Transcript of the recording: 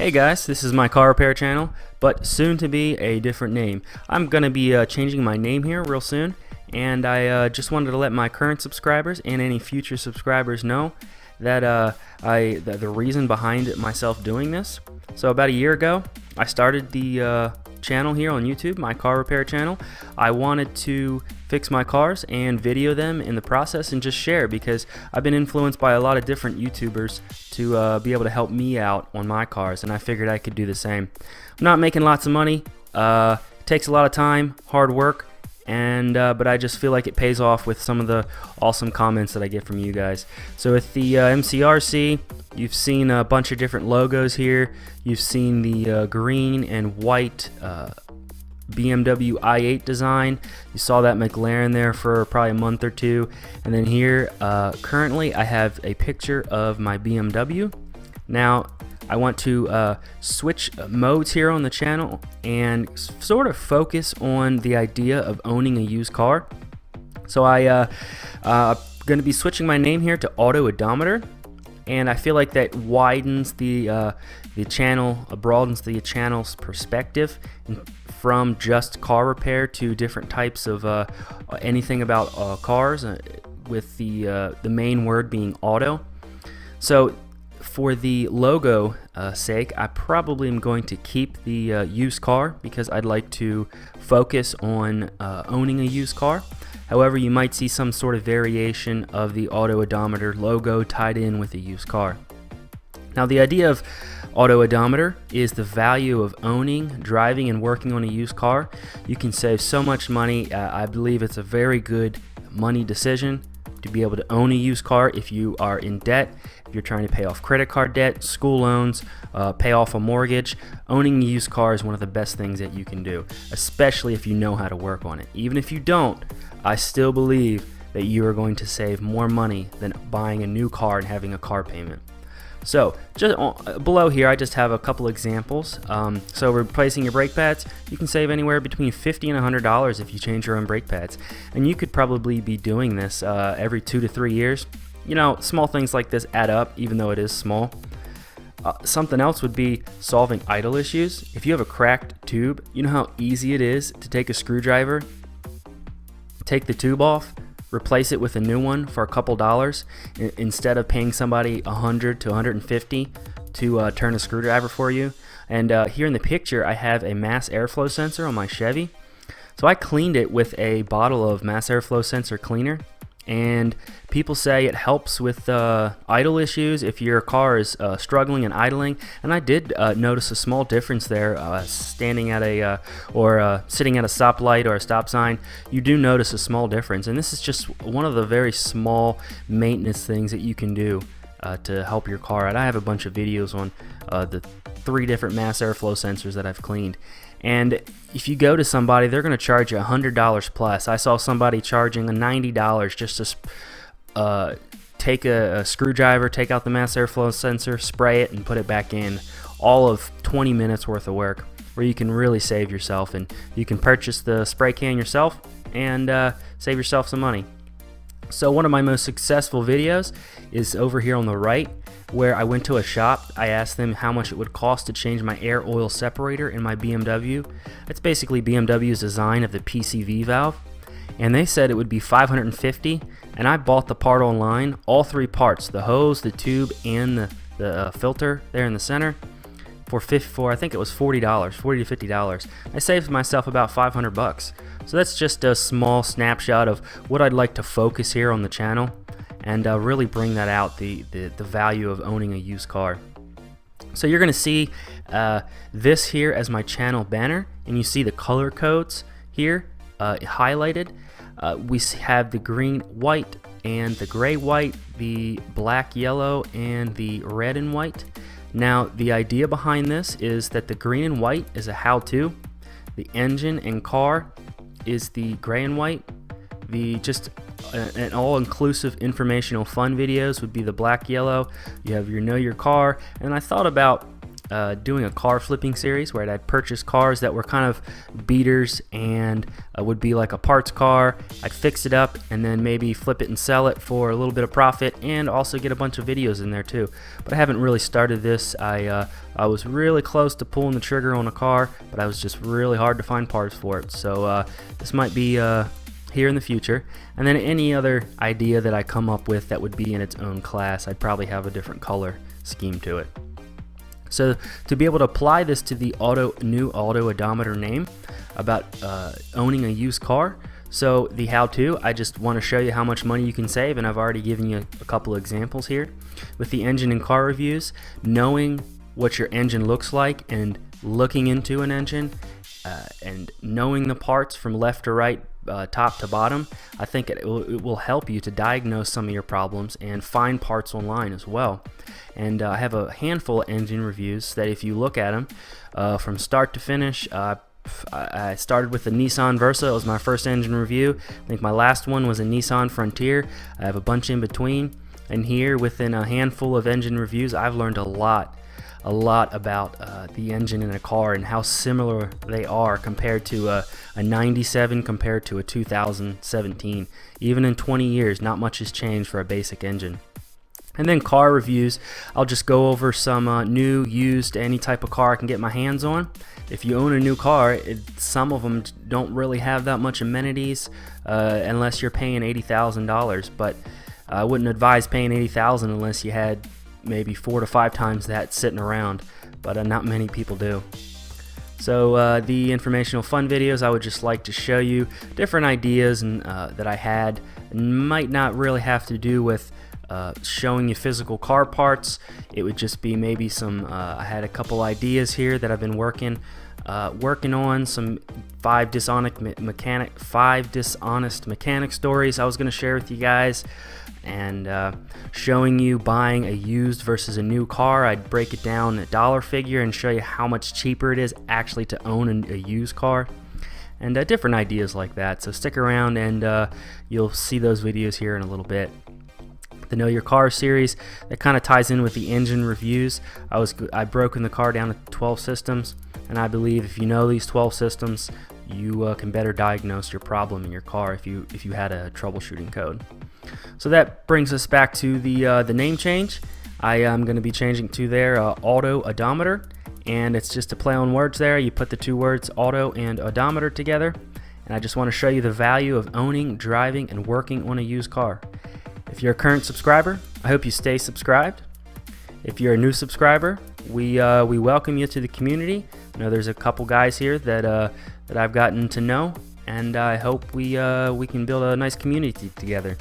Hey guys, this is my car repair channel, but soon to be a different name. I'm going to be changing my name here real soon, and I just wanted to let my current subscribers and any future subscribers know that the reason behind myself doing this. So about a year ago, I started the channel here on YouTube, my car repair channel. I wanted to fix my cars and video them in the process and just share, because I've been influenced by a lot of different YouTubers to be able to help me out on my cars, and I figured I could do the same. I'm not making lots of money, takes a lot of time, hard work, and but I just feel like it pays off with some of the awesome comments that I get from you guys. So with the MCRC, you've seen a bunch of different logos here. You've seen the green and white BMW i8 design. You saw that McLaren there for probably a month or two. And then here, currently I have a picture of my BMW. Now, I want to switch modes here on the channel and sort of focus on the idea of owning a used car. So I'm going to be switching my name here to AutOdometer, and I feel like that widens the channel, broadens the channel's perspective from just car repair to different types of anything about cars, with the main word being auto. So for the logo sake, I probably am going to keep the used car, because I'd like to focus on owning a used car. However, you might see some sort of variation of the AutOdometer logo tied in with a used car. Now, the idea of AutOdometer is the value of owning, driving, and working on a used car. You can save so much money. I believe it's a very good money decision to be able to own a used car if you are in debt, if you're trying to pay off credit card debt, school loans, pay off a mortgage. Owning a used car is one of the best things that you can do, especially if you know how to work on it. Even if you don't, I still believe that you are going to save more money than buying a new car and having a car payment. So just below here, I just have a couple examples. So replacing your brake pads, you can save anywhere between $50 and $100 if you change your own brake pads. And you could probably be doing this every 2 to 3 years. You know, small things like this add up, even though it is small. Something else would be solving idle issues. If you have a cracked tube, you know how easy it is to take a screwdriver, take the tube off, replace it with a new one for a couple dollars, instead of paying somebody $100 to $150 to turn a screwdriver for you. And here in the picture, I have a mass airflow sensor on my Chevy. So I cleaned it with a bottle of mass airflow sensor cleaner, and people say it helps with idle issues if your car is struggling and idling. And I did notice a small difference there. Standing at a sitting at a stoplight or a stop sign, you do notice a small difference. And this is just one of the very small maintenance things that you can do to help your car out. I have a bunch of videos on the 3 different mass airflow sensors that I've cleaned. And if you go to somebody, they're going to charge you $100 plus. I saw somebody charging $90 just to take a screwdriver, take out the mass airflow sensor, spray it, and put it back in. All of 20 minutes worth of work, where you can really save yourself, and you can purchase the spray can yourself and save yourself some money. So one of my most successful videos is over here on the right, where I went to a shop. I asked them how much it would cost to change my air oil separator in my BMW. That's basically BMW's design of the PCV valve. And they said it would be $550, and I bought the part online, all 3 parts, the hose, the tube, and the filter there in the center, for I think it was $40 to $50. I saved myself about $500. So that's just a small snapshot of what I'd like to focus here on the channel, and really bring that out, the value of owning a used car. So you're going to see this here as my channel banner, and you see the color codes here highlighted. We have the green, white, and the gray, white, the black, yellow, and the red and white. Now, the idea behind this is that the green and white is a how-to, the engine and car is the gray and white, the just an all-inclusive informational fun videos would be the black, yellow. You have your know your car, and I thought about doing a car flipping series where I'd purchase cars that were kind of beaters and would be like a parts car. I'd fix it up and then maybe flip it and sell it for a little bit of profit, and also get a bunch of videos in there too. But I haven't really started this. I was really close to pulling the trigger on a car, but I was just really hard to find parts for it. So this might be here in the future. And then any other idea that I come up with that would be in its own class, I'd probably have a different color scheme to it. So to be able to apply this to the new AutOdometer name about owning a used car, so the how-to, I just want to show you how much money you can save, and I've already given you a couple of examples here. With the engine and car reviews, knowing what your engine looks like and looking into an engine and knowing the parts from left to right, top to bottom, I think it will help you to diagnose some of your problems and find parts online as well. And I have a handful of engine reviews that if you look at them from start to finish, I started with the Nissan Versa. It was my first engine review. I think my last one was a Nissan Frontier. I have a bunch in between, and here within a handful of engine reviews, I've learned a lot about the engine in a car and how similar they are compared to a 97 compared to a 2017. Even in 20 years, not much has changed for a basic engine. And then car reviews, I'll just go over some new, used, any type of car I can get my hands on. If you own a new car, some of them don't really have that much amenities unless you're paying $80,000. But I wouldn't advise paying $80,000 unless you had maybe 4 to 5 times that sitting around, but not many people do. So the informational fun videos, I would just like to show you different ideas and that I had, might not really have to do with showing you physical car parts. It would just be maybe some I had a couple ideas here that I've been working on, some 5 dishonest mechanic stories I was going to share with you guys, and showing you buying a used versus a new car. I'd break it down a dollar figure and show you how much cheaper it is actually to own a used car, and different ideas like that. So stick around and you'll see those videos here in a little bit. The Know Your Car series, that kind of ties in with the engine reviews. I've broken the car down to 12 systems, and I believe if you know these 12 systems, you can better diagnose your problem in your car if you had a troubleshooting code. So that brings us back to the name change. I am going to be changing to their AutOdometer, and it's just a play on words there. You put the two words auto and odometer together, and I just want to show you the value of owning, driving, and working on a used car. If you're a current subscriber, I hope you stay subscribed. If you're a new subscriber, we welcome you to the community. I know there's a couple guys here that I've gotten to know, and I hope we can build a nice community together.